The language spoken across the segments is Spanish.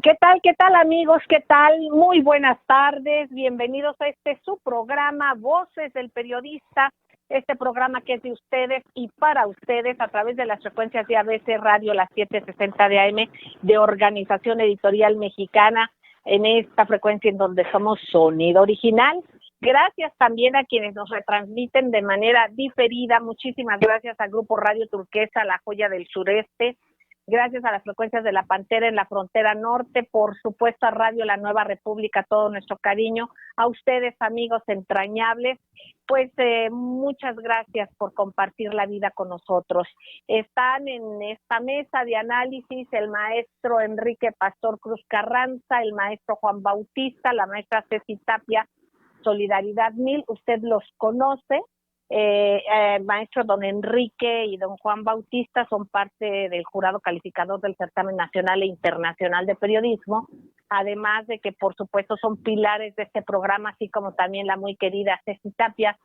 Qué tal amigos? ¿Qué tal? Muy buenas tardes, bienvenidos a su programa Voces del Periodista, este programa que es de ustedes y para ustedes a través de las frecuencias de ABC Radio, las 760 de AM, de Organización Editorial Mexicana, en esta frecuencia en donde somos sonido original. Gracias también a quienes nos retransmiten de manera diferida, muchísimas gracias al Grupo Radio Turquesa, La Joya del Sureste, gracias a las frecuencias de La Pantera en la frontera norte, por supuesto a Radio La Nueva República, todo nuestro cariño, a ustedes amigos entrañables, pues muchas gracias por compartir la vida con nosotros. Están en esta mesa de análisis el maestro Enrique Pastor Cruz Carranza, el maestro Juan Bautista, la maestra Ceci Tapia, Solidaridad 1000, usted los conoce. Maestro don Enrique y don Juan Bautista son parte del jurado calificador del certamen nacional e internacional de periodismo, además de que por supuesto son pilares de este programa, así como también la muy querida Ceci Tapia.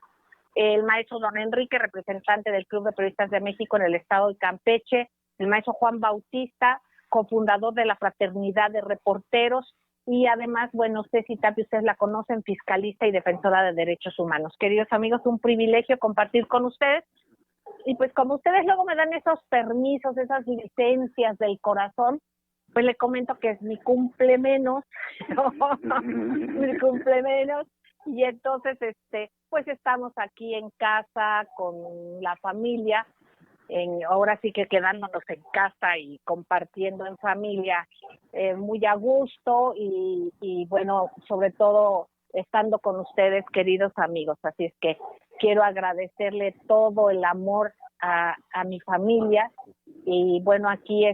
El maestro don Enrique, representante del Club de Periodistas de México en el estado de Campeche, el maestro Juan Bautista, cofundador de la Fraternidad de Reporteros, y además, bueno, Ceci Tapia, ustedes la conocen, fiscalista y defensora de derechos humanos. Queridos amigos, un privilegio compartir con ustedes. Y pues como ustedes luego me dan esos permisos, esas licencias del corazón, pues le comento que es mi cumplemenos, mi cumplemenos, y entonces, pues estamos aquí en casa con la familia, ahora sí que quedándonos en casa y compartiendo en familia, muy a gusto y bueno, sobre todo estando con ustedes, queridos amigos. Así es que quiero agradecerle todo el amor a mi familia y bueno, aquí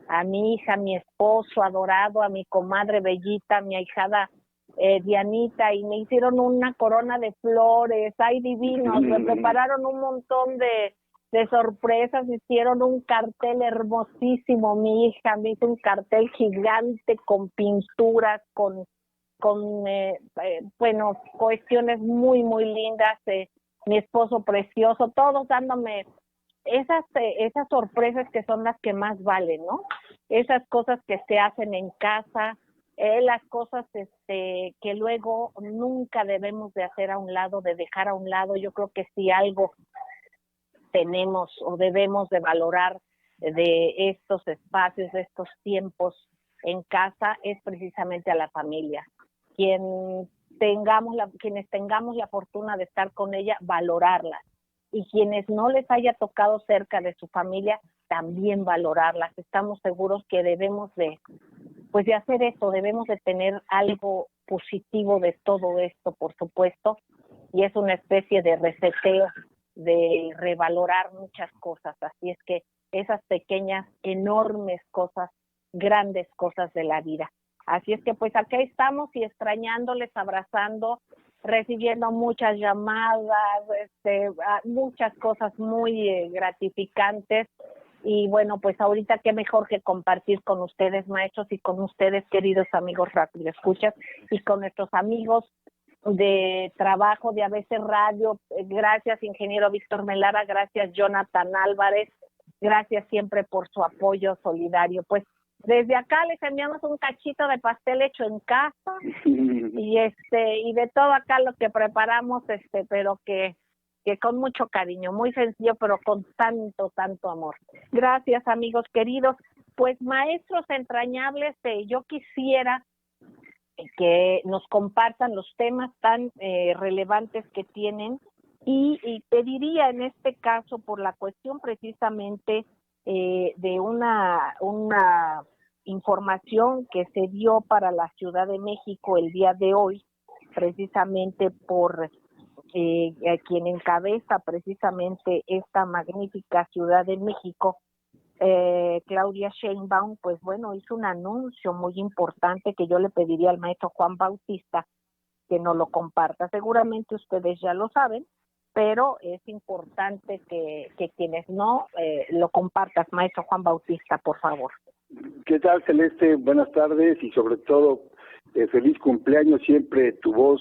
a mi hija, mi esposo adorado, a mi comadre Bellita, a mi ahijada Dianita, y me hicieron una corona de flores, ay divinos, me prepararon un montón de sorpresas, hicieron un cartel hermosísimo, mi hija me hizo un cartel gigante con pinturas, con bueno, cuestiones muy, muy lindas, mi esposo precioso, todos dándome esas sorpresas que son las que más valen, ¿no? Esas cosas que se hacen en casa, las cosas que luego nunca debemos de hacer a un lado, de dejar a un lado. Yo creo que si algo tenemos o debemos de valorar de estos espacios, de estos tiempos en casa, es precisamente a la familia. Quienes tengamos la fortuna de estar con ella, valorarla. Y quienes no les haya tocado cerca de su familia, también valorarlas. Estamos seguros que debemos de hacer eso, debemos de tener algo positivo de todo esto, por supuesto, y es una especie de reseteo, de revalorar muchas cosas. Así es que esas pequeñas, enormes cosas, grandes cosas de la vida. Así es que pues aquí estamos y extrañándoles, abrazando, recibiendo muchas llamadas, muchas cosas muy gratificantes. Y bueno, pues ahorita qué mejor que compartir con ustedes, maestros, y con ustedes, queridos amigos Radio Escuchas, y con nuestros amigos de trabajo de ABC Radio. Gracias, ingeniero Víctor Melara, gracias, Jonathan Álvarez, gracias siempre por su apoyo solidario. Pues desde acá les enviamos un cachito de pastel hecho en casa y de todo acá lo que preparamos, pero que con mucho cariño, muy sencillo, pero con tanto amor. Gracias, amigos queridos. Pues maestros entrañables, yo quisiera que nos compartan los temas tan relevantes que tienen y pediría en este caso, por la cuestión precisamente de una información que se dio para la Ciudad de México el día de hoy, precisamente por quien encabeza precisamente esta magnífica Ciudad de México, Claudia Sheinbaum, pues bueno, hizo un anuncio muy importante que yo le pediría al maestro Juan Bautista que nos lo comparta. Seguramente ustedes ya lo saben, pero es importante que quienes no lo compartas, maestro Juan Bautista, por favor. ¿Qué tal, Celeste? Buenas tardes y sobre todo feliz cumpleaños. Siempre tu voz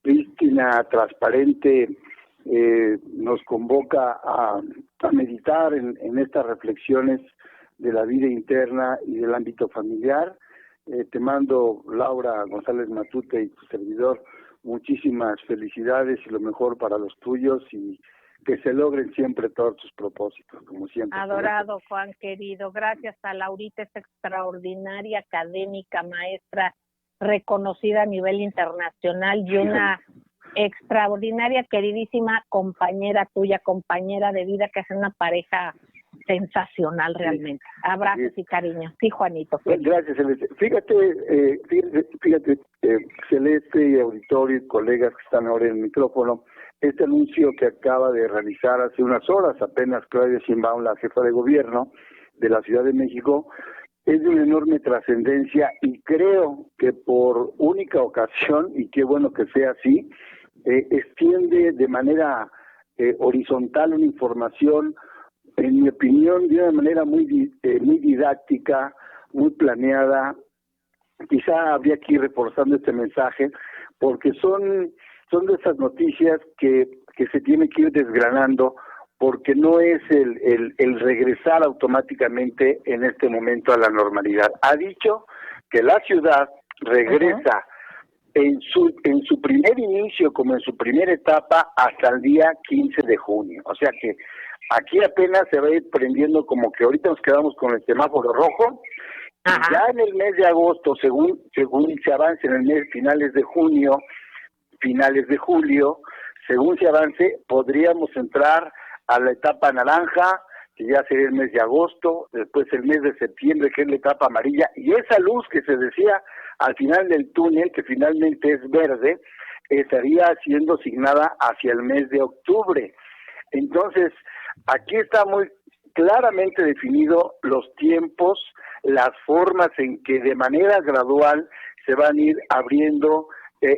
prístina, transparente, nos convoca a meditar en estas reflexiones de la vida interna y del ámbito familiar. Te mando, Laura González Matute y tu servidor, muchísimas felicidades y lo mejor para los tuyos, y que se logren siempre todos tus propósitos, como siempre. Adorado Juan querido, gracias a Laurita, esta extraordinaria académica, maestra, reconocida a nivel internacional, y una extraordinaria, queridísima compañera tuya, compañera de vida, que es una pareja sensacional realmente. Abrazos y cariños. Sí, Juanito. Gracias, Celeste. Fíjate, Celeste y auditorio y colegas que están ahora en el micrófono, este anuncio que acaba de realizar hace unas horas apenas Claudia Sheinbaum, la jefa de gobierno de la Ciudad de México, es de una enorme trascendencia, y creo que por única ocasión, y qué bueno que sea así, extiende de manera horizontal una información, en mi opinión, de una manera muy didáctica, muy planeada. Quizá habría que ir reforzando este mensaje, porque son de esas noticias que se tiene que ir desgranando, porque no es el regresar automáticamente en este momento a la normalidad. Ha dicho que la ciudad regresa en su primer inicio, como en su primera etapa, hasta el día 15 de junio. O sea que aquí apenas se va a ir prendiendo, como que ahorita nos quedamos con el semáforo rojo. Y ya en el mes de agosto, según se avance en el mes, finales de junio, finales de julio, según se avance, podríamos entrar a la etapa naranja, que ya sería el mes de agosto, después el mes de septiembre, que es la etapa amarilla, y esa luz que se decía al final del túnel, que finalmente es verde, estaría siendo asignada hacia el mes de octubre. Entonces, aquí está muy claramente definido los tiempos, las formas en que de manera gradual se van a ir abriendo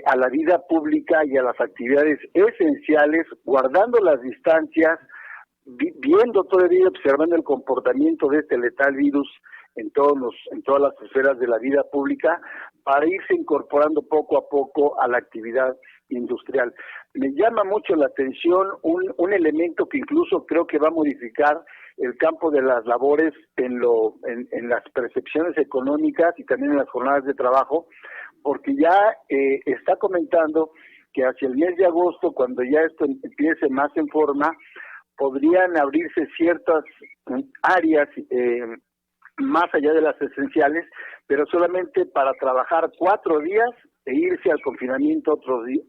a la vida pública y a las actividades esenciales, guardando las distancias, viendo todavía, observando el comportamiento de este letal virus en todas las esferas de la vida pública, para irse incorporando poco a poco a la actividad industrial. Me llama mucho la atención un elemento que incluso creo que va a modificar el campo de las labores en las percepciones económicas y también en las jornadas de trabajo, porque ya está comentando que hacia el mes de agosto, cuando ya esto empiece más en forma, podrían abrirse ciertas áreas más allá de las esenciales, pero solamente para trabajar 4 días e irse al confinamiento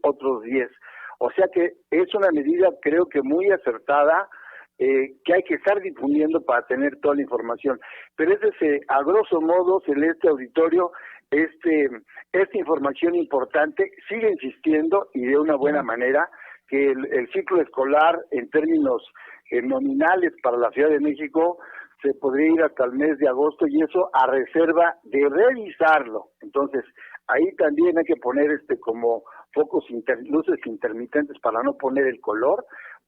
otros 10. O sea que es una medida, creo que muy acertada, que hay que estar difundiendo para tener toda la información. Pero a grosso modo, Celeste, auditorio, esta información importante. Sigue insistiendo, y de una buena manera, que el ciclo escolar en términos nominales para la Ciudad de México se podría ir hasta el mes de agosto, y eso a reserva de revisarlo. Entonces, ahí también hay que poner como focos luces intermitentes para no poner el color,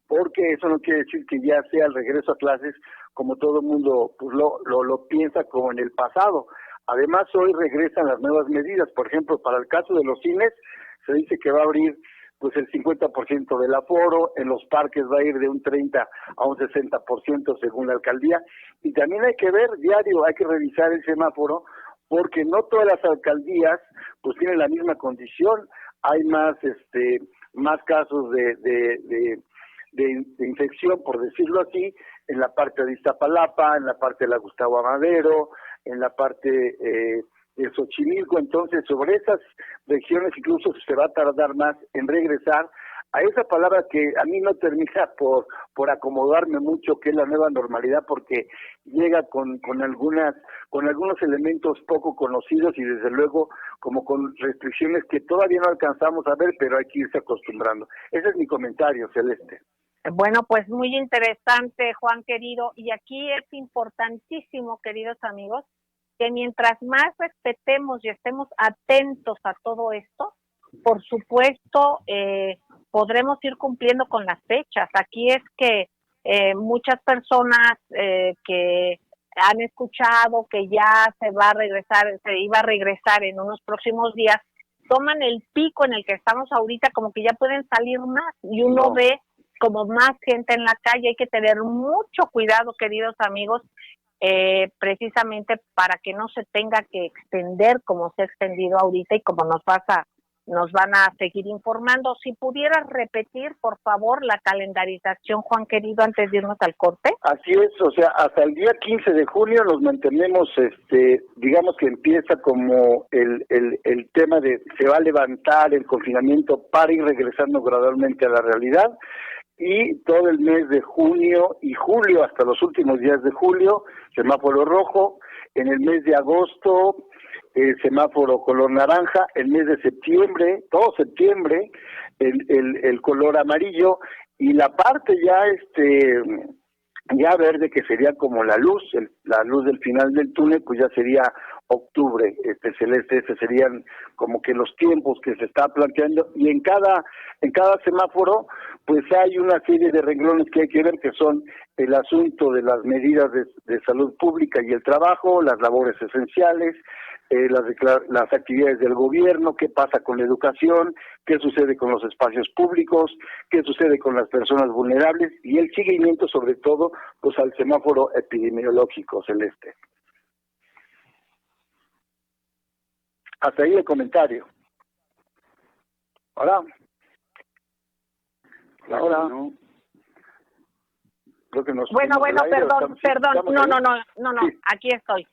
porque eso no quiere decir que ya sea el regreso a clases como todo el mundo pues lo piensa como en el pasado. Además, hoy regresan las nuevas medidas. Por ejemplo, para el caso de los cines, se dice que va a abrir pues el 50% del aforo, en los parques va a ir de un 30 a un 60% según la alcaldía, y también hay que ver diario, hay que revisar el semáforo, porque no todas las alcaldías pues tienen la misma condición. Hay más casos de infección, por decirlo así, en la parte de Iztapalapa, en la parte de la Gustavo Amadero, en la parte de Xochimilco. Entonces, sobre esas regiones incluso se va a tardar más en regresar a esa palabra que a mí no termina por acomodarme mucho, que es la nueva normalidad, porque llega con algunos elementos poco conocidos y desde luego como con restricciones que todavía no alcanzamos a ver, pero hay que irse acostumbrando. Ese es mi comentario, Celeste. Bueno, pues muy interesante, Juan querido, y aquí es importantísimo, queridos amigos, que mientras más respetemos y estemos atentos a todo esto, por supuesto, podremos ir cumpliendo con las fechas. Aquí es que muchas personas que han escuchado que ya se iba a regresar en unos próximos días, toman el pico en el que estamos ahorita como que ya pueden salir más, y uno ve como más gente en la calle. Hay que tener mucho cuidado, queridos amigos, precisamente para que no se tenga que extender como se ha extendido ahorita y como nos van a seguir informando. Si pudieras repetir, por favor, la calendarización, Juan querido, antes de irnos al corte. Así es, o sea, hasta el día 15 de junio nos mantenemos, digamos que empieza como el tema de se va a levantar el confinamiento para ir regresando gradualmente a la realidad, y todo el mes de junio y julio, hasta los últimos días de julio, semáforo rojo. En el mes de agosto, semáforo color naranja. El mes de septiembre, todo septiembre, el color amarillo, y la parte ya verde, que sería como la luz del final del túnel, pues ya sería octubre, celeste. Ese serían como que los tiempos que se está planteando, y en cada semáforo pues hay una serie de renglones que hay que ver, que son el asunto de las medidas de salud pública y el trabajo, las labores esenciales, las actividades del gobierno, qué pasa con la educación, qué sucede con los espacios públicos, qué sucede con las personas vulnerables, y el seguimiento sobre todo pues al semáforo epidemiológico celeste. Hasta ahí el comentario. Hola. Hola. No. Creo que nos bueno, perdón. No, sí. Aquí estoy.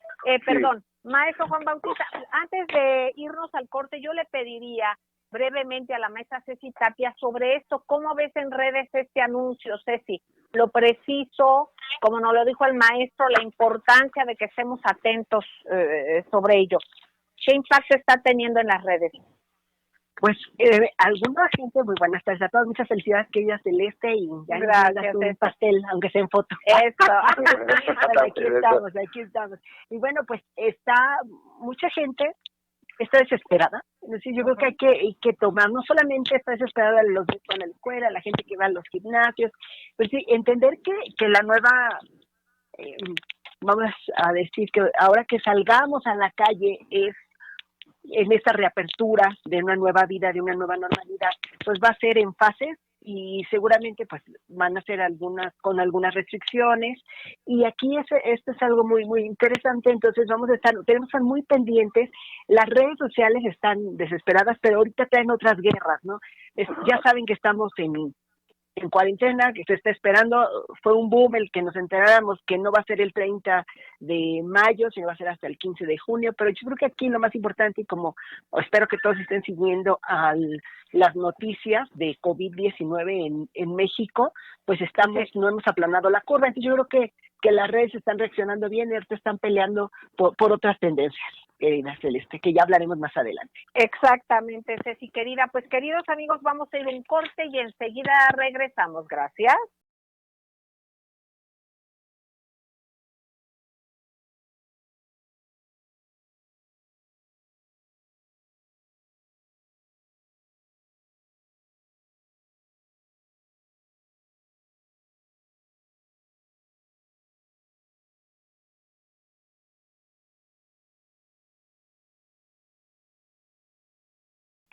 Perdón. Sí. Maestro Juan Bautista, antes de irnos al corte, yo le pediría brevemente a la maestra Ceci Tapia sobre esto. ¿Cómo ves en redes este anuncio, Ceci? Lo preciso, como nos lo dijo el maestro, la importancia de que estemos atentos sobre ello. ¿Qué impacto está teniendo en las redes? Pues alguna gente, muy buenas tardes a todos, muchas felicidades, querida Celeste, y ya nos mandas un pastel, aunque sea en foto. Eso. Aquí estamos. Y bueno, pues mucha gente está desesperada. Es decir, yo creo que hay que tomar, no solamente está desesperada los que van a la escuela, la gente que va a los gimnasios, pues sí, entender que la nueva, vamos a decir que ahora que salgamos a la calle en esta reapertura de una nueva vida, de una nueva normalidad, pues va a ser en fases, y seguramente pues van a ser con algunas restricciones, y aquí esto es algo muy muy interesante. Entonces tenemos que estar muy pendientes. Las redes sociales están desesperadas, pero ahorita traen otras guerras, ¿no? Ya saben que estamos en cuarentena, que se está esperando. Fue un boom el que nos enteráramos que no va a ser el 30 de mayo, sino va a ser hasta el 15 de junio, pero yo creo que aquí lo más importante, y como espero que todos estén siguiendo las noticias de COVID-19 en México, pues no hemos aplanado la curva. Entonces yo creo que las redes están reaccionando bien, y ahorita están peleando por otras tendencias, querida Celeste, que ya hablaremos más adelante. Exactamente, Ceci, querida. Pues, queridos amigos, vamos a ir a un corte y enseguida regresamos. Gracias.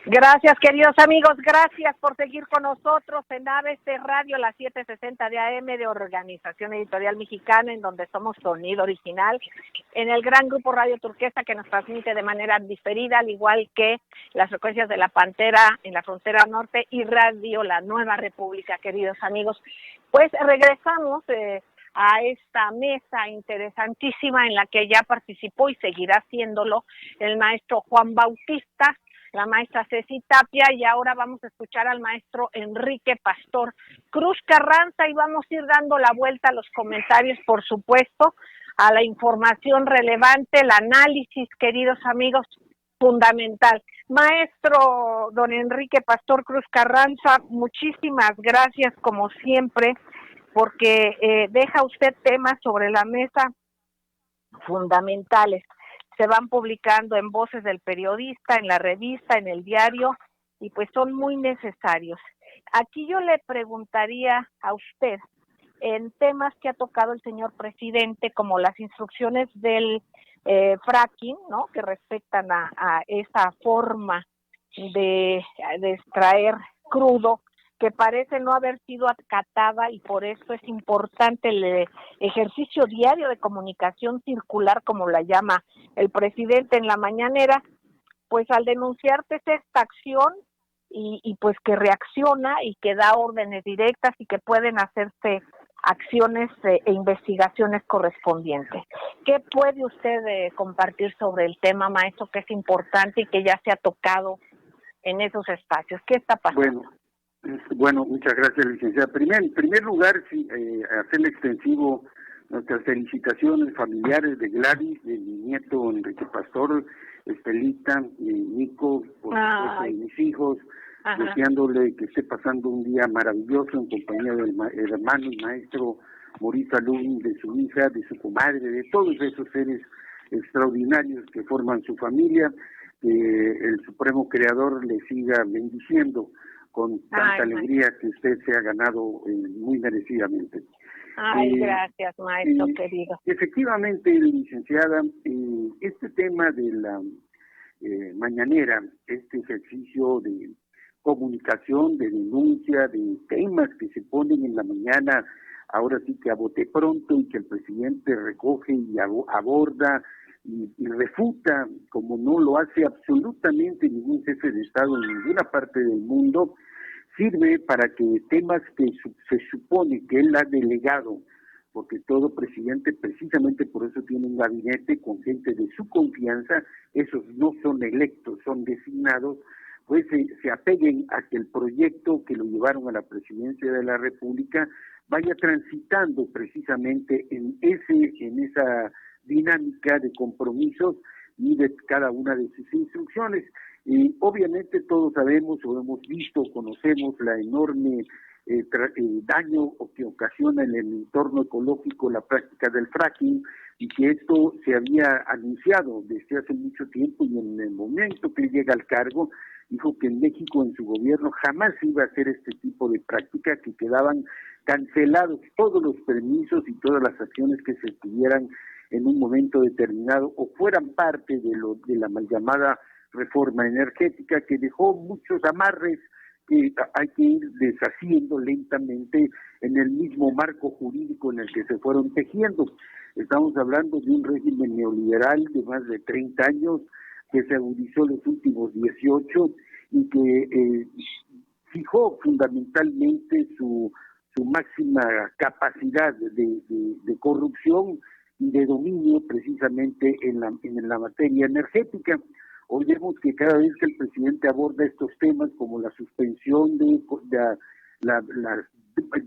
Gracias, queridos amigos, gracias por seguir con nosotros en ABC Radio, la 760 de AM de Organización Editorial Mexicana, en donde somos sonido original, en el gran grupo Radio Turquesa, que nos transmite de manera diferida, al igual que las frecuencias de La Pantera en la frontera norte y Radio La Nueva República, queridos amigos. Pues regresamos a esta mesa interesantísima en la que ya participó y seguirá haciéndolo el maestro Juan Bautista, la maestra Ceci Tapia, y ahora vamos a escuchar al maestro Enrique Pastor Cruz Carranza, y vamos a ir dando la vuelta a los comentarios, por supuesto, a la información relevante, el análisis, queridos amigos, fundamental. Maestro don Enrique Pastor Cruz Carranza, muchísimas gracias como siempre, porque deja usted temas sobre la mesa fundamentales. Se van publicando en Voces del Periodista, en la revista, en el diario, y pues son muy necesarios. Aquí yo le preguntaría a usted, en temas que ha tocado el señor presidente, como las instrucciones del fracking, ¿no?, que respectan a esa forma de extraer crudo, que parece no haber sido acatada, y por eso es importante el ejercicio diario de comunicación circular, como la llama el presidente en la mañanera, pues al denunciarte esta acción y pues que reacciona y que da órdenes directas y que pueden hacerse acciones e investigaciones correspondientes. ¿Qué puede usted compartir sobre el tema, maestro, que es importante y que ya se ha tocado en esos espacios? ¿Qué está pasando? Bueno, muchas gracias, licenciada. En primer lugar, sí, hacerle extensivo nuestras felicitaciones familiares de Gladys, de mi nieto Enrique Pastor, Estelita, Nico, por supuesto, de mis hijos, deseándole que esté pasando un día maravilloso en compañía del hermano y maestro Mauricio Alumni, de su hija, de su comadre, de todos esos seres extraordinarios que forman su familia, que el Supremo Creador le siga bendiciendo con tanta alegría que usted se ha ganado muy merecidamente. Gracias, maestro querido. Efectivamente, licenciada, este tema de la mañanera, este ejercicio de comunicación, de denuncia, de temas que se ponen en la mañana, ahora sí que a bote pronto, y que el presidente recoge y aborda y refuta, como no lo hace absolutamente ningún jefe de Estado en ninguna parte del mundo, sirve para que temas que se supone que él ha delegado, porque todo presidente precisamente por eso tiene un gabinete con gente de su confianza, esos no son electos, son designados, pues se apeguen a que el proyecto que lo llevaron a la presidencia de la República vaya transitando precisamente en esa dinámica de compromisos y de cada una de sus instrucciones. Y obviamente todos sabemos o hemos visto, conocemos la enorme daño que ocasiona en el entorno ecológico la práctica del fracking, y que esto se había anunciado desde hace mucho tiempo, y en el momento que llega al cargo dijo que en México, en su gobierno, jamás iba a hacer este tipo de práctica, que quedaban cancelados todos los permisos y todas las acciones que se tuvieran en un momento determinado o fueran parte de la mal llamada reforma energética, que dejó muchos amarres que hay que ir deshaciendo lentamente en el mismo marco jurídico en el que se fueron tejiendo. Estamos hablando de un régimen neoliberal de más de 30 años que se agudizó los últimos 18 y que fijó fundamentalmente su máxima capacidad de corrupción y de dominio precisamente en la materia energética. Hoy vemos que cada vez que el presidente aborda estos temas, como la suspensión de las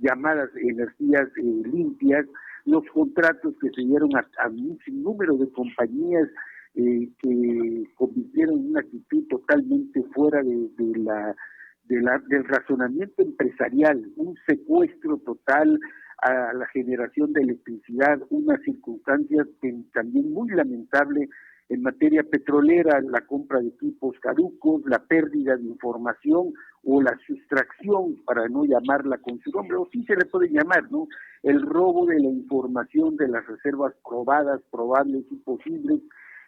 llamadas energías limpias, los contratos que se dieron a un sinnúmero de compañías que convirtieron en una actitud totalmente fuera del razonamiento empresarial, un secuestro total a la generación de electricidad, una circunstancia también muy lamentable en materia petrolera, la compra de equipos caducos, la pérdida de información o la sustracción, para no llamarla con su nombre, o sí se le puede llamar, ¿no? El robo de la información de las reservas probadas, probables y posibles.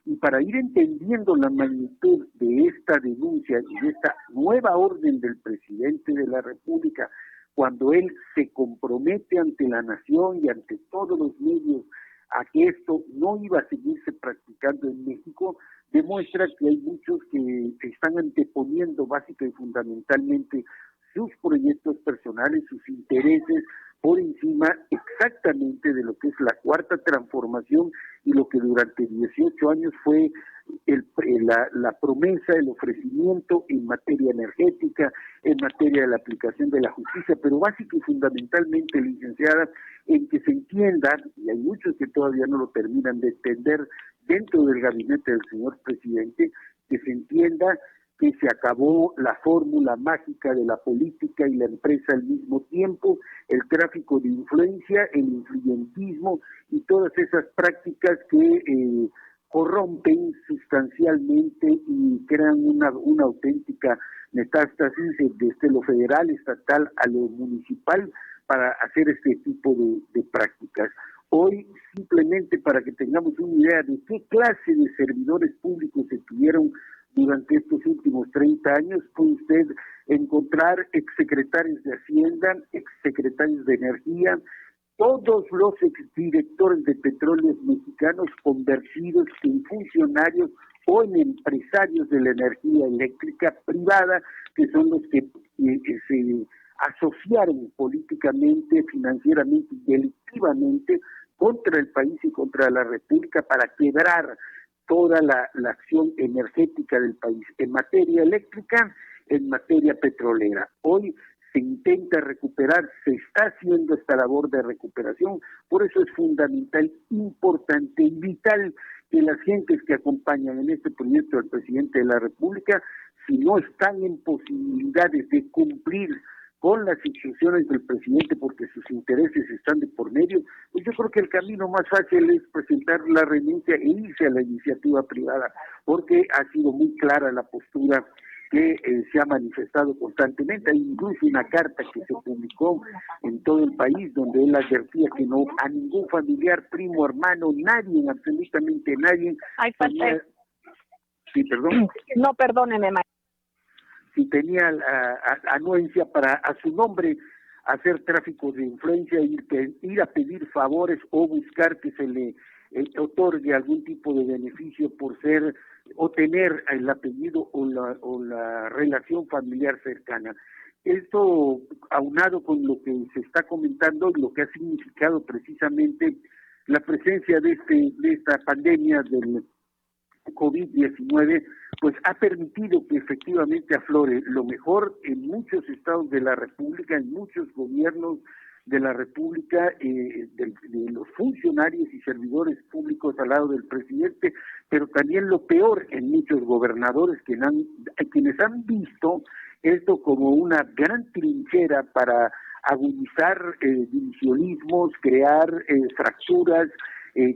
Y para ir entendiendo la magnitud de esta denuncia y de esta nueva orden del presidente de la República, cuando él se compromete ante la nación y ante todos los medios a que esto no iba a seguirse practicando en México, demuestra que hay muchos que están anteponiendo básica y fundamentalmente sus proyectos personales, sus intereses, por encima exactamente de lo que es la cuarta transformación y lo que durante 18 años fue la promesa, el ofrecimiento en materia energética, en materia de la aplicación de la justicia, pero básica y fundamentalmente, licenciada, en que se entienda, y hay muchos que todavía no lo terminan de entender dentro del gabinete del señor presidente, que se entienda que se acabó la fórmula mágica de la política y la empresa al mismo tiempo, el tráfico de influencia, el influyentismo y todas esas prácticas que corrompen sustancialmente y crean una auténtica metástasis desde lo federal, estatal a lo municipal para hacer este tipo de prácticas. Hoy, simplemente para que tengamos una idea de qué clase de servidores públicos estuvieron durante estos últimos 30 años, puede usted encontrar exsecretarios de Hacienda, exsecretarios de Energía, todos los exdirectores de Petróleos Mexicanos convertidos en funcionarios o en empresarios de la energía eléctrica privada, que son los que se asociaron políticamente, financieramente y delictivamente contra el país y contra la República para quebrar toda la acción energética del país en materia eléctrica, en materia petrolera. Hoy se intenta recuperar, se está haciendo esta labor de recuperación, por eso es fundamental, importante y vital que las gentes que acompañan en este proyecto al presidente de la República, si no están en posibilidades de cumplir con las instrucciones del presidente porque sus intereses están de por medio, pues yo creo que el camino más fácil es presentar la renuncia e irse a la iniciativa privada, porque ha sido muy clara la postura que se ha manifestado constantemente. Hay incluso una carta que se publicó en todo el país donde él advertía que no a ningún familiar, primo, hermano, nadie, absolutamente nadie. Sí, perdón. No, perdóneme, maestro. Si tenía anuencia para a su nombre hacer tráfico de influencia, ir a pedir favores o buscar que se le otorgue algún tipo de beneficio por ser o tener el apellido o la relación familiar cercana. Esto, aunado con lo que se está comentando, lo que ha significado precisamente la presencia de esta pandemia del COVID-19, pues ha permitido que efectivamente aflore lo mejor en muchos estados de la República, en muchos gobiernos de la República, de los funcionarios y servidores públicos al lado del presidente, pero también lo peor en muchos gobernadores quienes han visto esto como una gran trinchera para agudizar divisionismos, crear fracturas,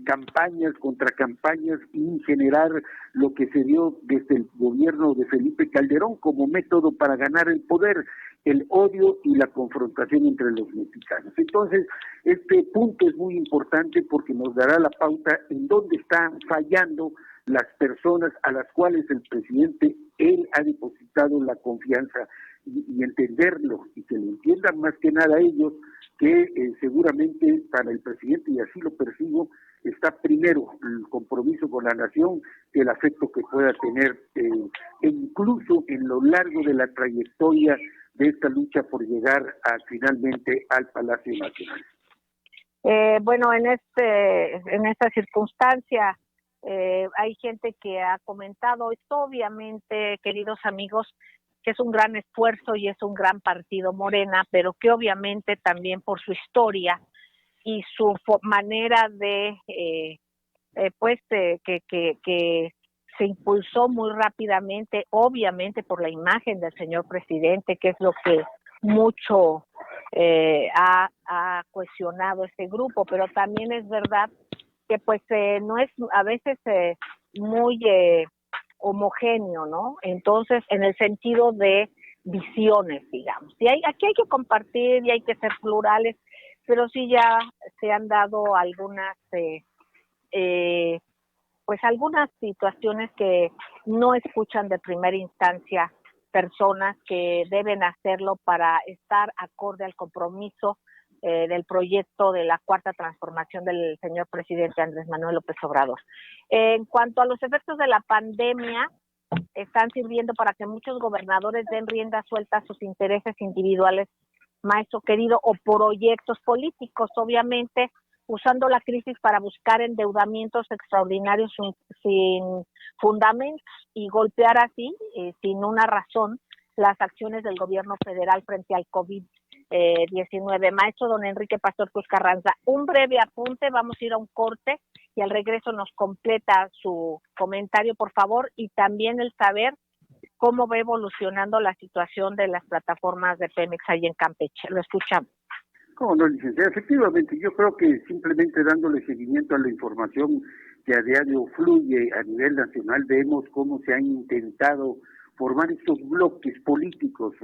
campañas contra campañas y generar lo que se dio desde el gobierno de Felipe Calderón como método para ganar el poder, el odio y la confrontación entre los mexicanos. Entonces, este punto es muy importante porque nos dará la pauta en dónde están fallando las personas a las cuales el presidente, él ha depositado la confianza y entenderlo y que lo entiendan más que nada ellos, que seguramente para el presidente, y así lo percibo, está primero el compromiso con la nación que el afecto que pueda tener e incluso en lo largo de la trayectoria de esta lucha por llegar finalmente al Palacio Nacional. Bueno, en esta circunstancia hay gente que ha comentado esto, obviamente, queridos amigos, que es un gran esfuerzo y es un gran partido Morena, pero que obviamente también por su historia y su manera de que se impulsó muy rápidamente, obviamente por la imagen del señor presidente, que es lo que mucho ha cuestionado este grupo, pero también es verdad que pues no es a veces muy homogéneo, ¿no? Entonces, en el sentido de visiones, digamos. Y aquí hay que compartir y hay que ser plurales, pero sí ya se han dado algunas algunas situaciones que no escuchan de primera instancia personas que deben hacerlo para estar acorde al compromiso del proyecto de la cuarta transformación del señor presidente Andrés Manuel López Obrador. En cuanto a los efectos de la pandemia, están sirviendo para que muchos gobernadores den rienda suelta a sus intereses individuales, maestro querido, o proyectos políticos, obviamente, usando la crisis para buscar endeudamientos extraordinarios sin fundamentos y golpear así, sin una razón, las acciones del gobierno federal frente al COVID-19. Maestro don Enrique Pastor Cruz Carranza, un breve apunte, vamos a ir a un corte y al regreso nos completa su comentario, por favor, y también el saber cómo va evolucionando la situación de las plataformas de Pemex ahí en Campeche. Lo escuchamos. ¿Cómo no, licenciada? Efectivamente, yo creo que simplemente dándole seguimiento a la información que a diario fluye a nivel nacional, vemos cómo se han intentado formar estos bloques políticos,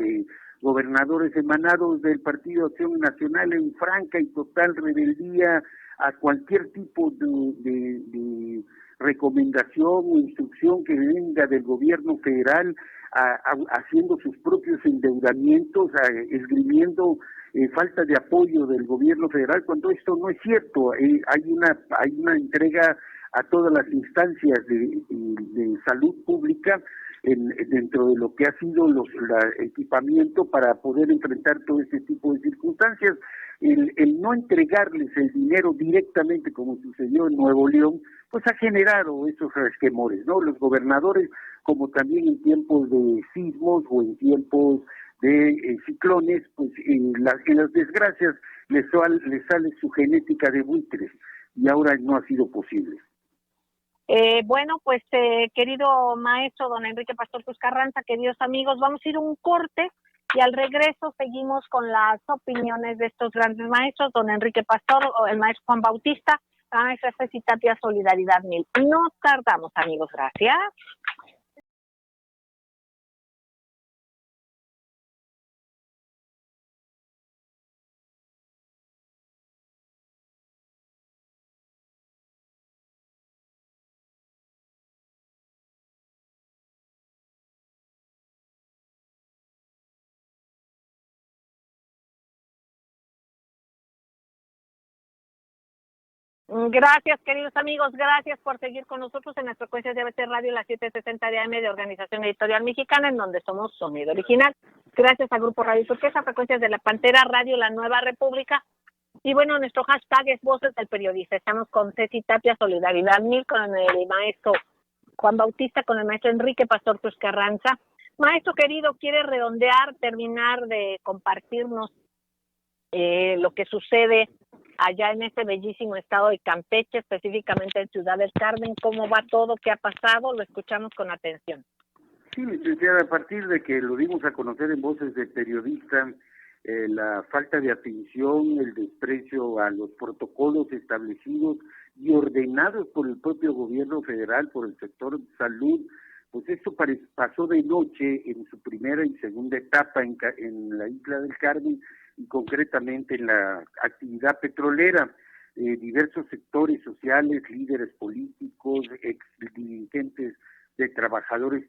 gobernadores emanados del Partido Acción Nacional en franca y total rebeldía a cualquier tipo de recomendación o instrucción que venga del gobierno federal haciendo sus propios endeudamientos, esgrimiendo falta de apoyo del gobierno federal, cuando esto no es cierto. Hay una entrega a todas las instancias de salud pública dentro de lo que ha sido el equipamiento para poder enfrentar todo este tipo de circunstancias. El no entregarles el dinero directamente, como sucedió en Nuevo León, pues ha generado esos resquemores, ¿no? Los gobernadores, como también en tiempos de sismos o en tiempos de ciclones, pues en las desgracias les sale su genética de buitres, y ahora no ha sido posible. Bueno, pues querido maestro don Enrique Pastor Cruz Carranza, queridos amigos, vamos a ir a un corte y al regreso seguimos con las opiniones de estos grandes maestros, don Enrique Pastor, el maestro Juan Bautista, la maestra Ceci Tapia, Solidaridad 1000. No tardamos, amigos, gracias. Gracias, queridos amigos, gracias por seguir con nosotros en las frecuencias de ABC Radio, las 760 de AM de Organización Editorial Mexicana, en donde somos sonido original. Gracias al Grupo Radio Turquesa, frecuencias de La Pantera Radio, La Nueva República. Y bueno, nuestro hashtag es Voces del Periodista. Estamos con Ceci Tapia, Solidaridad 1000, con el maestro Juan Bautista, con el maestro Enrique Pastor Cruz Carranza. Maestro querido, ¿quiere redondear, terminar de compartirnos lo que sucede allá en este bellísimo estado de Campeche, específicamente en Ciudad del Carmen? ¿Cómo va todo? ¿Qué ha pasado? Lo escuchamos con atención. Sí, licenciada, a partir de que lo dimos a conocer en Voces de Periodista, la falta de atención, el desprecio a los protocolos establecidos y ordenados por el propio gobierno federal, por el sector salud, pues esto pasó de noche en su primera y segunda etapa en la isla del Carmen, y concretamente en la actividad petrolera. Diversos sectores sociales, líderes políticos, ex dirigentes de trabajadores,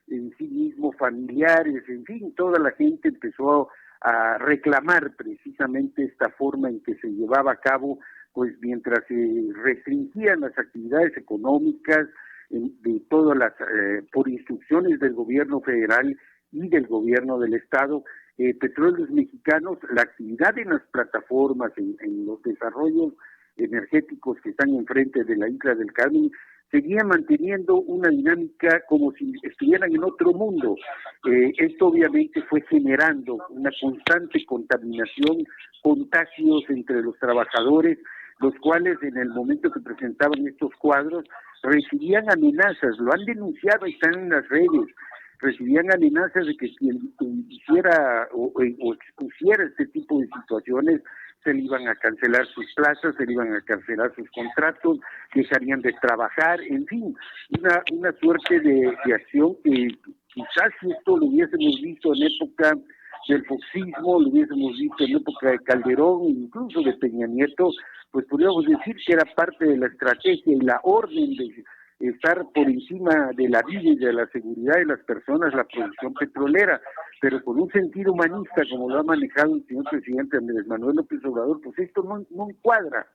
en sí mismos, familiares, en fin, toda la gente empezó a reclamar precisamente esta forma en que se llevaba a cabo, pues mientras se restringían las actividades económicas de todas las, por instrucciones del gobierno federal y del gobierno del estado, Petróleos Mexicanos, la actividad en las plataformas, en los desarrollos energéticos que están enfrente de la isla del Carmen, seguía manteniendo una dinámica como si estuvieran en otro mundo. Esto obviamente fue generando una constante contaminación, contagios entre los trabajadores, los cuales en el momento que presentaban estos cuadros recibían amenazas, lo han denunciado, están en las redes, recibían amenazas de que quien hiciera o expusiera este tipo de situaciones se le iban a cancelar sus plazas, se le iban a cancelar sus contratos, dejarían de trabajar, en fin, una suerte de acción que quizás si esto lo hubiésemos visto en época del foxismo, lo hubiésemos visto en época de Calderón, incluso de Peña Nieto, pues podríamos decir que era parte de la estrategia y la orden de estar por encima de la vida y de la seguridad de las personas, la producción petrolera, pero con un sentido humanista, como lo ha manejado el señor presidente Andrés Manuel López Obrador, pues esto no encuadra.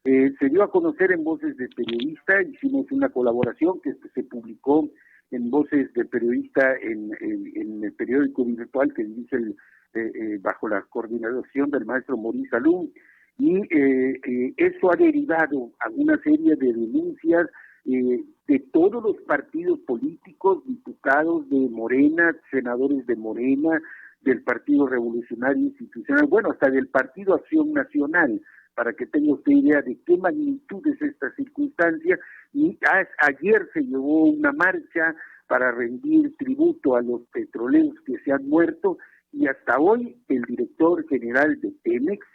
Se dio a conocer en Voces de Periodista, hicimos una colaboración que se publicó en Voces de Periodista en el periódico virtual que dice bajo la coordinación del maestro Maurice Salum, y eso ha derivado a una serie de denuncias de todos los partidos políticos, diputados de Morena, senadores de Morena, del Partido Revolucionario Institucional, bueno, hasta del Partido Acción Nacional, para que tenga usted idea de qué magnitud es esta circunstancia. Y ayer se llevó una marcha para rendir tributo a los petroleros que se han muerto, y hasta hoy el director general de Pemex,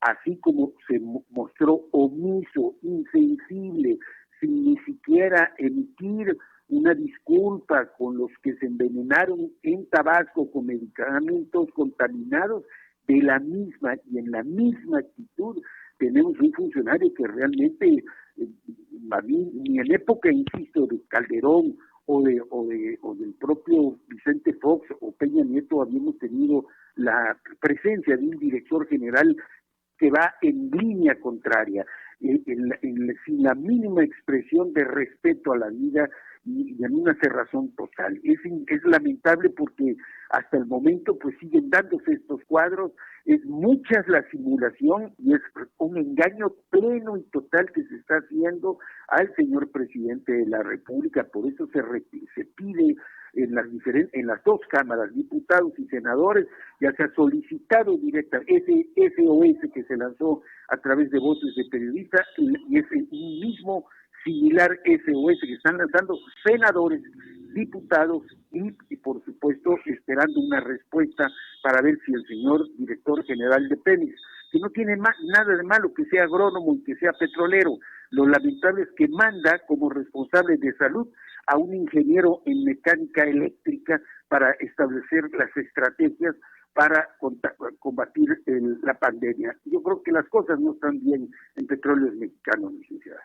así como se mostró omiso, insensible, sin ni siquiera emitir una disculpa con los que se envenenaron en Tabasco con medicamentos contaminados, de la misma y en la misma actitud tenemos un funcionario que realmente, a mí, ni en época, insisto, de Calderón o del propio Vicente Fox o Peña Nieto habíamos tenido la presencia de un director general que va en línea contraria, sin la mínima expresión de respeto a la vida y en una cerrazón total. Es lamentable porque hasta el momento pues siguen dándose estos cuadros, es mucha la simulación y es un engaño pleno y total que se está haciendo al señor presidente de la República. Por eso se pide en las dos cámaras, diputados y senadores, ya se ha solicitado directamente ese SOS que se lanzó a través de Voces de Periodistas y ese mismo similar SOS que están lanzando senadores, diputados y por supuesto esperando una respuesta para ver si el señor director general de Pemex, que no tiene nada de malo que sea agrónomo y que sea petrolero, lo lamentable es que manda como responsable de salud a un ingeniero en mecánica eléctrica para establecer las estrategias para combatir la pandemia. Yo creo que las cosas no están bien en Petróleos Mexicanos, licenciada.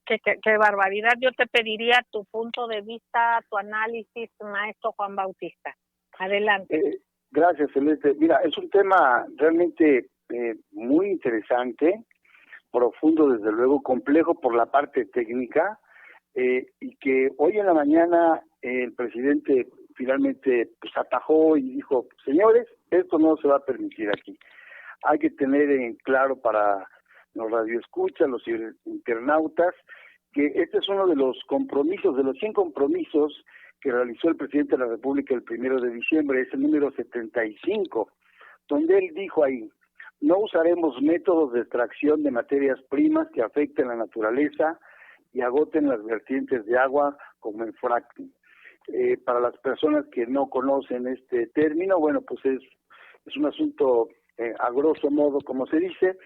Qué barbaridad. Yo te pediría tu punto de vista, tu análisis, maestro Juan Bautista. Adelante. Gracias, Celeste. Mira, es un tema realmente muy interesante, profundo, desde luego, complejo por la parte técnica, y que hoy en la mañana el presidente finalmente pues atajó y dijo: señores, esto no se va a permitir aquí. Hay que tener en claro para los radioescuchas, los internautas, que este es uno de los compromisos, de los 100 compromisos que realizó el presidente de la República el 1 de diciembre, es el número 75, donde él dijo ahí: no usaremos métodos de extracción de materias primas que afecten la naturaleza y agoten las vertientes de agua como el fracking. Para las personas que no conocen este término, bueno, pues es un asunto, a grosso modo, como se dice,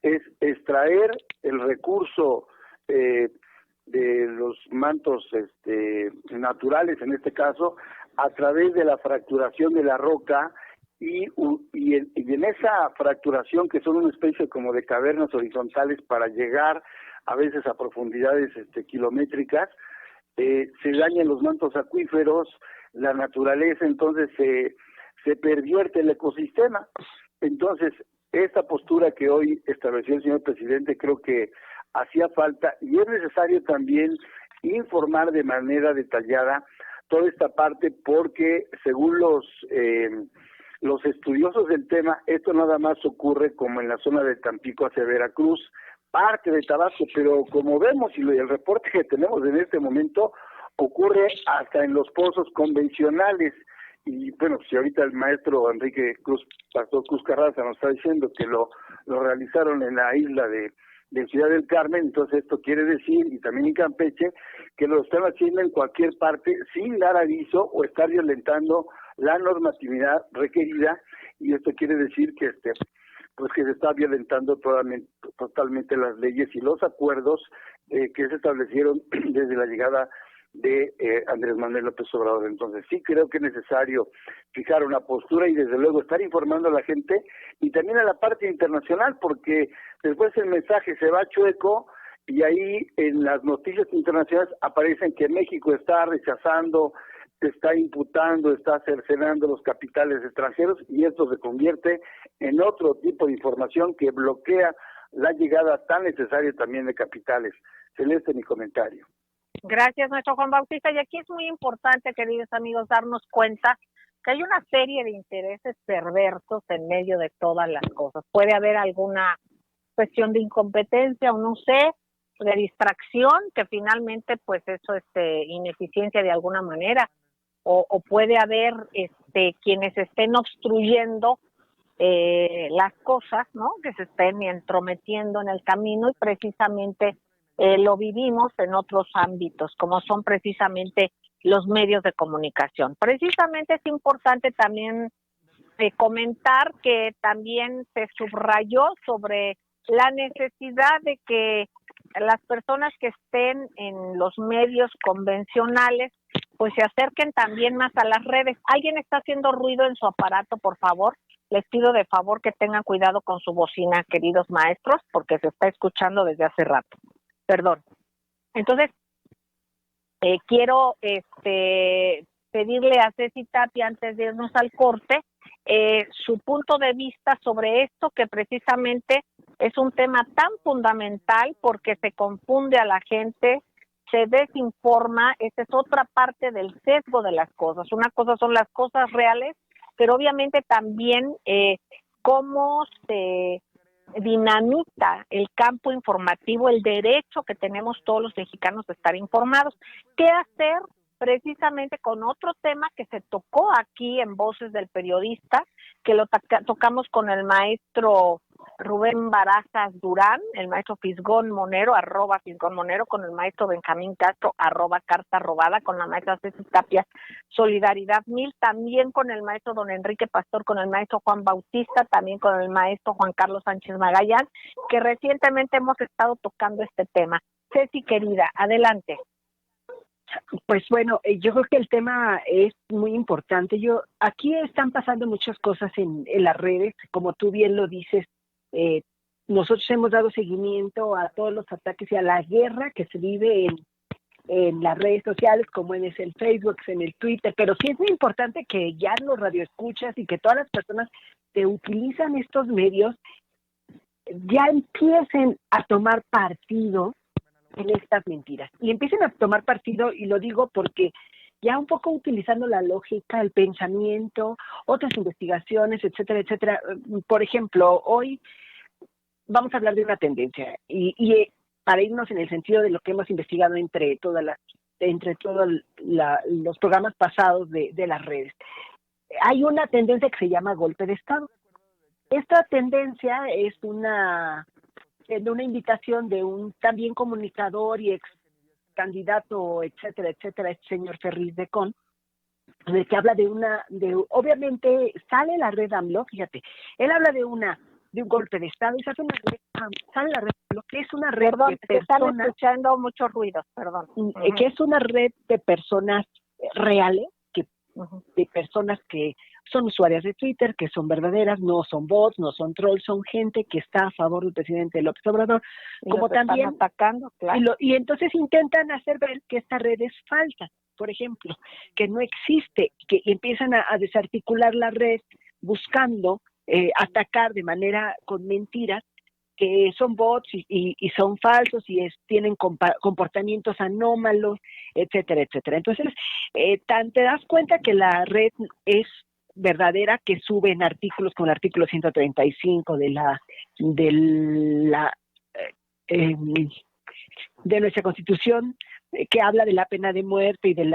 es extraer el recurso de los mantos naturales, en este caso, a través de la fracturación de la roca y en esa fracturación, que son una especie como de cavernas horizontales para llegar a veces a profundidades kilométricas, se dañan los mantos acuíferos, la naturaleza, entonces se pervierte el ecosistema. Entonces, esta postura que hoy estableció el señor presidente creo que hacía falta, y es necesario también informar de manera detallada toda esta parte, porque según los estudiosos del tema, esto nada más ocurre como en la zona de Tampico hacia Veracruz, parte de Tabasco, pero como vemos y el reporte que tenemos en este momento, ocurre hasta en los pozos convencionales. Y bueno, si ahorita el maestro Enrique Pastor Cruz Carranza nos está diciendo que lo realizaron en la isla de Ciudad del Carmen, entonces esto quiere decir, y también en Campeche, que lo están haciendo en cualquier parte sin dar aviso o estar violentando la normatividad requerida, y esto quiere decir que pues que se está violentando totalmente las leyes y los acuerdos que se establecieron desde la llegada de Andrés Manuel López Obrador. Entonces sí creo que es necesario fijar una postura y desde luego estar informando a la gente y también a la parte internacional, porque después el mensaje se va chueco y ahí en las noticias internacionales aparecen que México está rechazando, está imputando, está cercenando los capitales extranjeros, y esto se convierte en otro tipo de información que bloquea la llegada tan necesaria también de capitales. Celeste, mi comentario. Gracias, maestro Juan Bautista. Y aquí es muy importante, queridos amigos, darnos cuenta que hay una serie de intereses perversos en medio de todas las cosas. Puede haber alguna cuestión de incompetencia o no sé, de distracción, que finalmente pues eso es ineficiencia de alguna manera, o puede haber quienes estén obstruyendo las cosas, ¿no? Que se estén entrometiendo en el camino, y precisamente lo vivimos en otros ámbitos, como son precisamente los medios de comunicación. Precisamente es importante también comentar que también se subrayó sobre la necesidad de que las personas que estén en los medios convencionales pues se acerquen también más a las redes. ¿Alguien está haciendo ruido en su aparato, por favor? les pido de favor que tengan cuidado con su bocina, queridos maestros, porque se está escuchando desde hace rato. Perdón. Entonces, quiero pedirle a Ceci Tapia, antes de irnos al corte, su punto de vista sobre esto, que precisamente es un tema tan fundamental porque se confunde a la gente, se desinforma. Esa es otra parte del sesgo de las cosas. Una cosa son las cosas reales, pero obviamente también cómo se dinamita el campo informativo, el derecho que tenemos todos los mexicanos de estar informados. ¿Qué hacer precisamente con otro tema que se tocó aquí en Voces del Periodista, que lo tocamos con el maestro Rubén Barajas Durán, el maestro Fisgón Monero, @Fisgón Monero, con el maestro Benjamín Castro, @Carta Robada, con la maestra Ceci Tapia, Solidaridad 1000, también con el maestro don Enrique Pastor, con el maestro Juan Bautista, también con el maestro Juan Carlos Sánchez Magallán, que recientemente hemos estado tocando este tema. Ceci, querida, adelante. Pues bueno, yo creo que el tema es muy importante. Aquí están pasando muchas cosas en las redes, como tú bien lo dices. Nosotros hemos dado seguimiento a todos los ataques y a la guerra que se vive en las redes sociales, como es el Facebook, en el Twitter, pero sí es muy importante que ya los radioescuchas y que todas las personas que utilizan estos medios ya empiecen a tomar partido en estas mentiras y empiecen a tomar partido, y lo digo porque ya un poco utilizando la lógica, el pensamiento, otras investigaciones, etcétera, etcétera. Por ejemplo, hoy vamos a hablar de una tendencia y para irnos en el sentido de lo que hemos investigado entre todos los programas pasados de las redes. Hay una tendencia que se llama golpe de Estado. Esta tendencia es una invitación de un también comunicador y ex candidato, etcétera, etcétera, el señor Ferriz de Con, de que habla obviamente sale la red AMLO, fíjate, él habla de un golpe de Estado y sale la red AMLO, que es una red de personas, están escuchando muchos ruidos, perdón. Que es una red de personas reales, de personas que son usuarias de Twitter, que son verdaderas, no son bots, no son trolls, son gente que está a favor del presidente López Obrador, como también están atacando, claro. Y entonces intentan hacer ver que esta red es falsa, por ejemplo, que no existe, que empiezan a desarticular la red buscando atacar de manera con mentiras, que son bots y son falsos y tienen comportamientos anómalos, etcétera, etcétera. Entonces, te das cuenta que la red es verdadera, que suben artículos como el artículo 135 de nuestra Constitución, que habla de la pena de muerte y de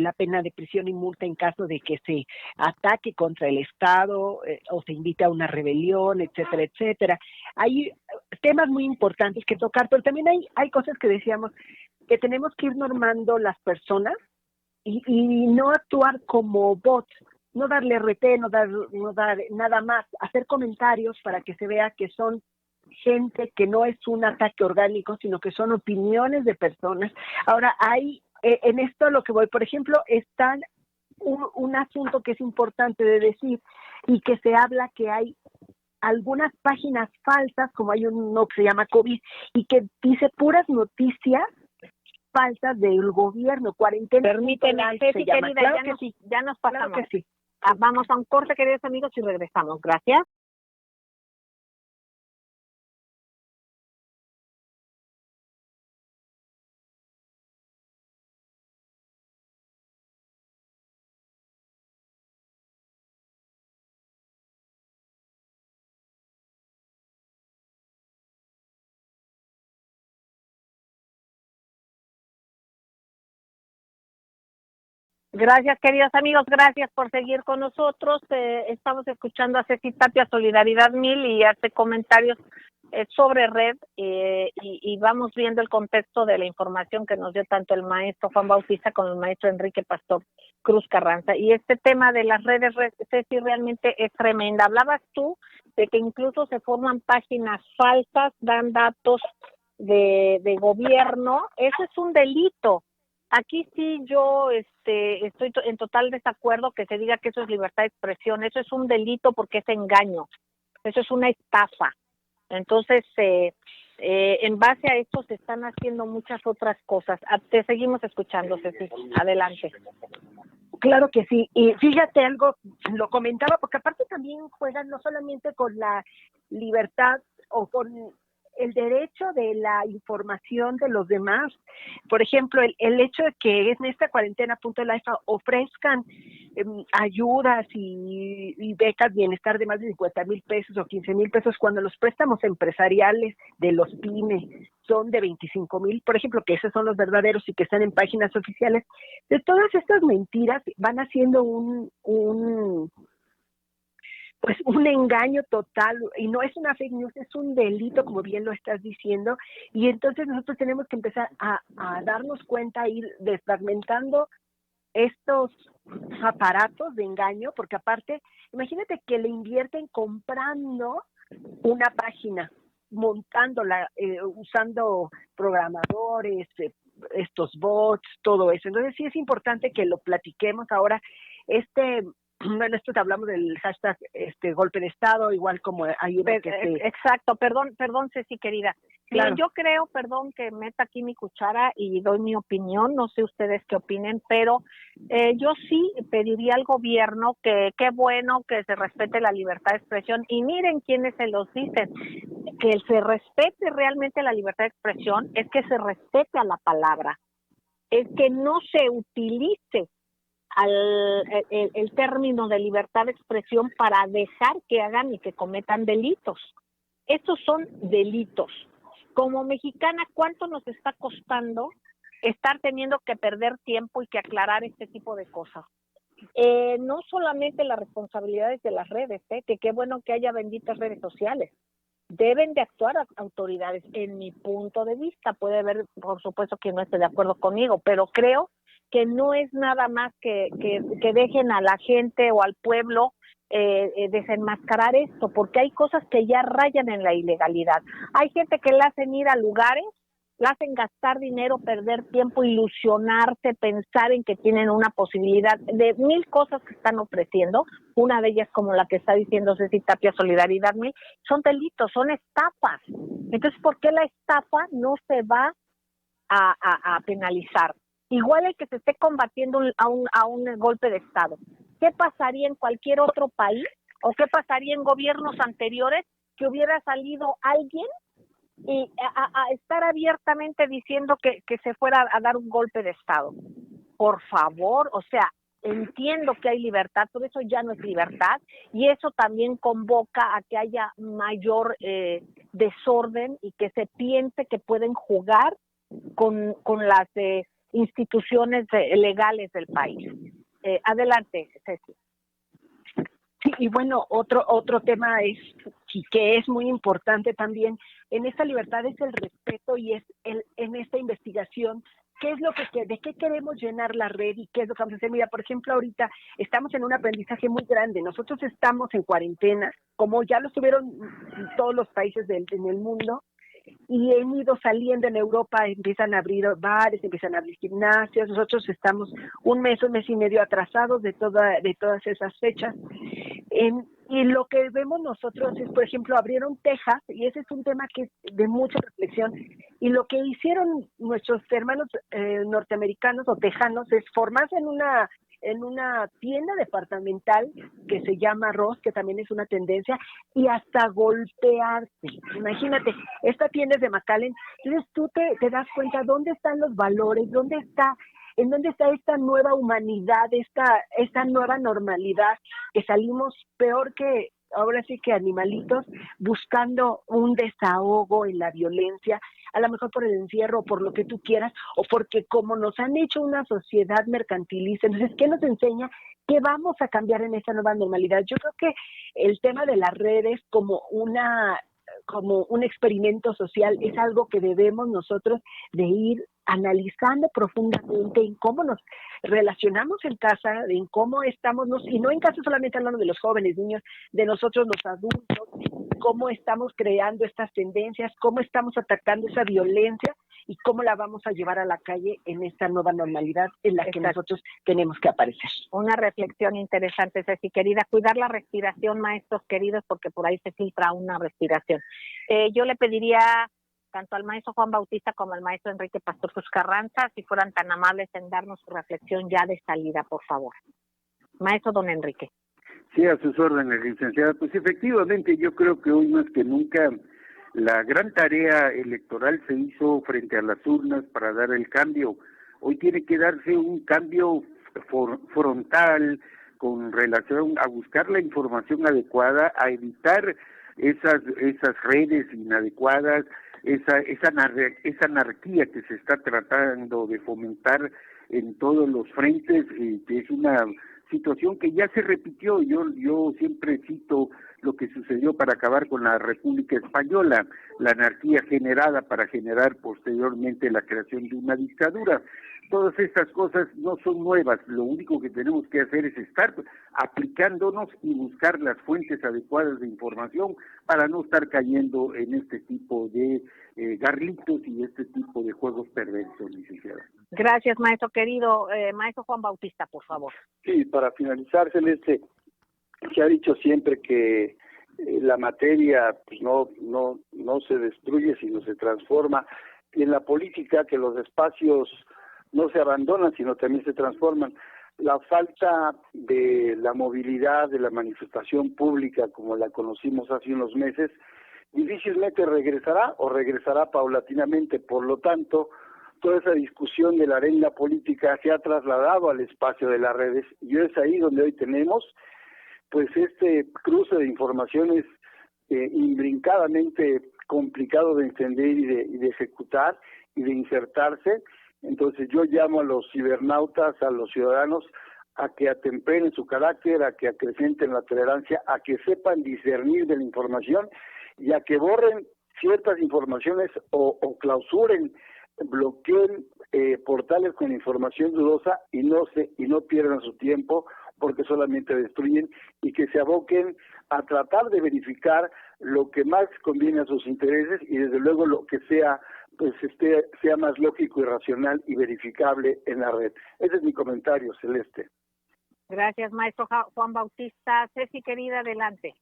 la pena de prisión y multa en caso de que se ataque contra el Estado o se invite a una rebelión, etcétera, etcétera. Hay temas muy importantes que tocar, pero también hay cosas que decíamos que tenemos que ir normando las personas y no actuar como bots, no darle RT, no dar nada más, hacer comentarios para que se vea que son gente, que no es un ataque orgánico, sino que son opiniones de personas. Ahora, hay en esto lo que voy, por ejemplo, está un asunto que es importante de decir y que se habla que hay algunas páginas falsas, como hay uno que se llama COVID y que dice puras noticias falsas del gobierno, cuarentena. Permíteme, Ceci, querida, claro que sí, ya nos pasamos. Claro que sí. Vamos a un corte, queridos amigos, y regresamos. Gracias. Gracias, queridos amigos, gracias por seguir con nosotros. Estamos escuchando a Ceci Tapia, Solidaridad 1000, y hace comentarios sobre red y vamos viendo el contexto de la información que nos dio tanto el maestro Juan Bautista como el maestro Enrique Pastor Cruz Carranza. Y este tema de las redes, Ceci, realmente es tremenda. Hablabas tú de que incluso se forman páginas falsas, dan datos de gobierno. Eso es un delito. Aquí sí yo estoy en total desacuerdo que se diga que eso es libertad de expresión. Eso es un delito porque es engaño. Eso es una estafa. Entonces, en base a esto se están haciendo muchas otras cosas. Te seguimos escuchando, Ceci. Adelante. Claro que sí, y fíjate algo, lo comentaba, porque aparte también juegan no solamente con la libertad o con el derecho de la información de los demás. Por ejemplo, el hecho de que en esta cuarentena .life ofrezcan ayudas y becas bienestar de más de 50,000 pesos o 15,000 pesos, cuando los préstamos empresariales de los PYME son de 25,000, por ejemplo, que esos son los verdaderos y que están en páginas oficiales. De todas estas mentiras van haciendo pues un engaño total, y no es una fake news, es un delito, como bien lo estás diciendo, y entonces nosotros tenemos que empezar a darnos cuenta, a ir desfragmentando estos aparatos de engaño, porque aparte, imagínate que le invierten comprando una página, montándola, usando programadores, estos bots, todo eso. Entonces sí es importante que lo platiquemos ahora. Bueno, esto te hablamos del hashtag golpe de Estado, igual como hay uno que Exacto, perdón, Ceci, querida. Claro. Yo creo, que meta aquí mi cuchara y doy mi opinión, no sé ustedes qué opinen, pero yo sí pediría al gobierno que qué bueno que se respete la libertad de expresión, y miren quiénes se los dicen, que se respete realmente la libertad de expresión, es que se respete a la palabra, es que no se utilice el término de libertad de expresión para dejar que hagan y que cometan delitos. Estos son delitos. Como mexicana, ¿cuánto nos está costando estar teniendo que perder tiempo y que aclarar este tipo de cosas? No solamente las responsabilidades de las redes, que qué bueno que haya benditas redes sociales. Deben de actuar autoridades, en mi punto de vista. Puede haber, por supuesto, quien no esté de acuerdo conmigo, pero creo que no es nada más que dejen a la gente o al pueblo desenmascarar esto, porque hay cosas que ya rayan en la ilegalidad. Hay gente que la hacen ir a lugares, la hacen gastar dinero, perder tiempo, ilusionarse, pensar en que tienen una posibilidad de 1,000 cosas que están ofreciendo. Una de ellas, como la que está diciendo Ceci Tapia, Solidaridad 1000, son delitos, son estafas. Entonces, ¿por qué la estafa no se va a penalizar? Igual el que se esté combatiendo a un golpe de Estado. ¿Qué pasaría en cualquier otro país o qué pasaría en gobiernos anteriores que hubiera salido alguien y a estar abiertamente diciendo que se fuera a dar un golpe de Estado? Por favor, o sea, entiendo que hay libertad, pero eso ya no es libertad, y eso también convoca a que haya mayor desorden y que se piense que pueden jugar con las instituciones legales del país. Adelante, Ceci. Sí, y bueno, otro tema es, y que es muy importante también, en esta libertad es el respeto, y es en esta investigación, ¿qué es lo de qué queremos llenar la red y qué es lo que vamos a hacer? Mira, por ejemplo, ahorita estamos en un aprendizaje muy grande. Nosotros estamos en cuarentena, como ya lo estuvieron todos los países en el mundo, y han ido saliendo. En Europa empiezan a abrir bares, empiezan a abrir gimnasios. Nosotros estamos un mes y medio atrasados de todas esas fechas. Y lo que vemos nosotros es, por ejemplo, abrieron Texas, y ese es un tema que es de mucha reflexión, y lo que hicieron nuestros hermanos norteamericanos o tejanos es formarse en una tienda departamental que se llama Ross, que también es una tendencia, y hasta golpearse. Imagínate, esta tienda es de McAllen. Entonces tú te das cuenta dónde están los valores, en dónde está esta nueva humanidad, esta nueva normalidad, que salimos peor que, ahora sí que animalitos, buscando un desahogo en la violencia, a lo mejor por el encierro, por lo que tú quieras, o porque como nos han hecho una sociedad mercantilista. Entonces, ¿qué nos enseña? ¿Qué vamos a cambiar en esa nueva normalidad? Yo creo que el tema de las redes como un experimento social es algo que debemos nosotros de ir analizando profundamente en cómo nos relacionamos en casa, en cómo estamos, y no en casa solamente hablando de los jóvenes, niños, de nosotros los adultos, cómo estamos creando estas tendencias, cómo estamos atacando esa violencia, y cómo la vamos a llevar a la calle en esta nueva normalidad en la que Exacto. nosotros tenemos que aparecer. Una reflexión interesante, Ceci, querida. Cuidar la respiración, maestros queridos, porque por ahí se filtra una respiración. Yo le pediría tanto al maestro Juan Bautista como al maestro Enrique Pastor Cruz Carranza, si fueran tan amables en darnos su reflexión ya de salida, por favor. Maestro don Enrique. Sí, a sus órdenes, licenciada. Pues efectivamente, yo creo que hoy más que nunca la gran tarea electoral se hizo frente a las urnas para dar el cambio. Hoy tiene que darse un cambio frontal con relación a buscar la información adecuada, a evitar esas redes inadecuadas, esa anarquía que se está tratando de fomentar en todos los frentes, que es una situación que ya se repitió. Yo siempre cito lo que sucedió para acabar con la República Española, la anarquía generada para generar posteriormente la creación de una dictadura. Todas estas cosas no son nuevas, lo único que tenemos que hacer es estar aplicándonos y buscar las fuentes adecuadas de información para no estar cayendo en este tipo de garlitos y este tipo de juegos perversos, licenciada. Gracias, maestro querido. Maestro Juan Bautista, por favor. Sí, para finalizar, Celeste, se ha dicho siempre que la materia pues, no se destruye, sino se transforma. Y en la política, que los espacios no se abandonan, sino también se transforman. La falta de la movilidad, de la manifestación pública, como la conocimos hace unos meses, difícilmente regresará paulatinamente. Por lo tanto, toda esa discusión de la arena política se ha trasladado al espacio de las redes, y es ahí donde hoy tenemos pues este cruce de informaciones imbrincadamente complicado de entender y de ejecutar y de insertarse. Entonces yo llamo a los cibernautas, a los ciudadanos, a que atemperen su carácter, a que acrecenten la tolerancia, a que sepan discernir de la información y a que borren ciertas informaciones o clausuren, bloqueen portales con información dudosa y no pierdan su tiempo, porque solamente destruyen, y que se aboquen a tratar de verificar lo que más conviene a sus intereses y desde luego lo que sea sea más lógico y racional y verificable en la red. Ese es mi comentario, Celeste. Gracias, maestro Juan Bautista. Ceci, querida, adelante.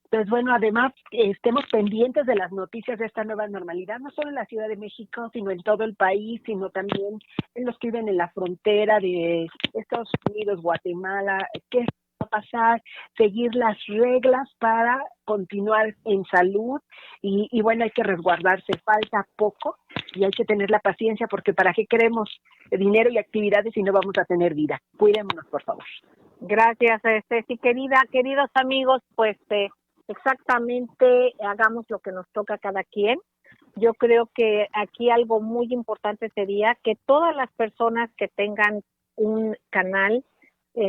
Pues bueno, además estemos pendientes de las noticias de esta nueva normalidad, no solo en la Ciudad de México, sino en todo el país, sino también en los que viven en la frontera de Estados Unidos, Guatemala. ¿Qué va a pasar? Seguir las reglas para continuar en salud y bueno, hay que resguardarse, falta poco y hay que tener la paciencia, porque ¿para qué queremos dinero y actividades si no vamos a tener vida? Cuidémonos, por favor. Gracias, Ceci, querida. Queridos amigos, pues exactamente hagamos lo que nos toca a cada quien. Yo creo que aquí algo muy importante sería que todas las personas que tengan un canal,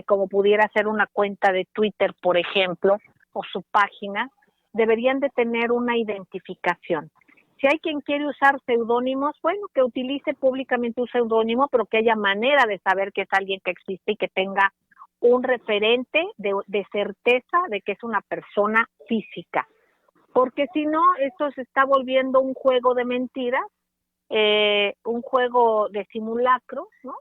como pudiera ser una cuenta de Twitter, por ejemplo, o su página, deberían de tener una identificación. Si hay quien quiere usar seudónimos, bueno, que utilice públicamente un seudónimo, pero que haya manera de saber que es alguien que existe y que tenga un referente de certeza de que es una persona física, porque si no, esto se está volviendo un juego de mentiras, un juego de simulacro, ¿no?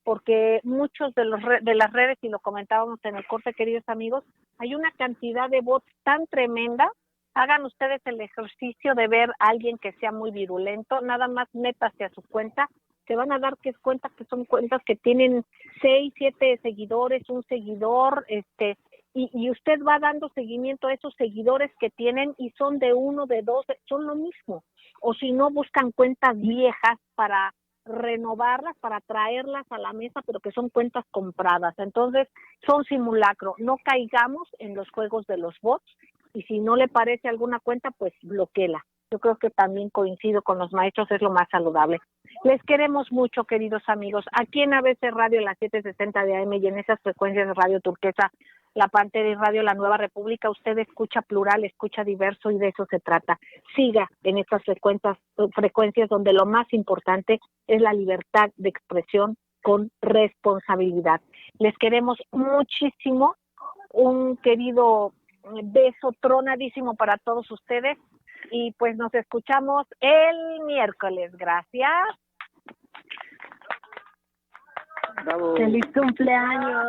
Porque muchos de las redes, y lo comentábamos en el corte, queridos amigos, hay una cantidad de bots tan tremenda. Hagan ustedes el ejercicio de ver a alguien que sea muy virulento, nada más métase a su cuenta, se van a dar cuenta que son cuentas que tienen 6, 7 seguidores, un seguidor, y usted va dando seguimiento a esos seguidores que tienen y son de 1, de 2, son lo mismo. O si no, buscan cuentas viejas para renovarlas, para traerlas a la mesa, pero que son cuentas compradas. Entonces, son simulacro. No caigamos en los juegos de los bots, y si no le parece alguna cuenta, pues bloquéela. Yo creo que también coincido con los maestros, es lo más saludable. Les queremos mucho, queridos amigos. Aquí en ABC Radio, en las 760 de AM y en esas frecuencias de Radio Turquesa, La Pantera y Radio La Nueva República, usted escucha plural, escucha diverso, y de eso se trata. Siga en estas frecuencias donde lo más importante es la libertad de expresión con responsabilidad. Les queremos muchísimo. Un querido beso tronadísimo para todos ustedes. y pues nos escuchamos el miércoles. Gracias. Bravo. ¡Feliz cumpleaños!